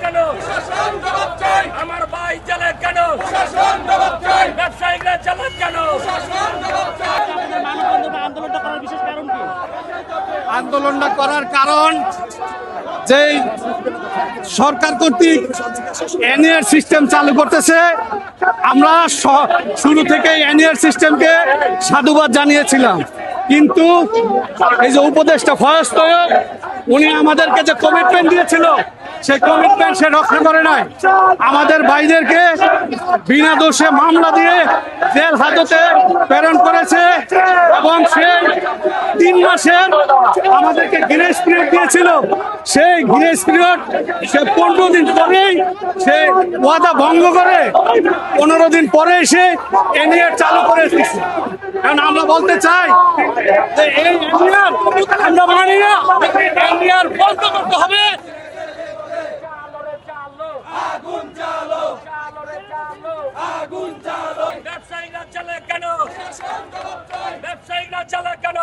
কেন? আমার ভাই জেলে কেন? ব্যবসায়ীরা জেলে কেন? আন্দোলনটা করার কারণ যে সরকার কর্তৃক এনএআর সিস্টেম চালু করতেছে। আমরা শুরু থেকে এনএআর সিস্টেমকে সাধুবাদ জানিয়েছিলাম, কিন্তু এই যে উপদেষ্টা ফয়েজ তৈয়ব উনি আমাদেরকে যে কমিটমেন্ট দিয়েছিল সেই কমিটমেন্ট সে রক্ষা করে নাই। আমাদের ভাইদেরকে বিনা দোষে মামলা দিয়ে জেল হাজতে প্রেরণ করেছে এবং সেই 3 মাসের আমাদেরকে গ্রেস পিরিয়ড দিয়েছিল। সেই গ্রেস পিরিয়ড সে 15 দিন পরেই সে ওয়াদা ভঙ্গ করে 15 দিন পরে সে এনএআর চালু করে দিচ্ছে। কারণ আমরা বলতে চাই যে এই এনএআর আমরা মানি না, এনএআর বন্ধ করতে হবে। ব্যবসায়ীরা চলে কেন? ব্যবসায়ীরা চলে কেন?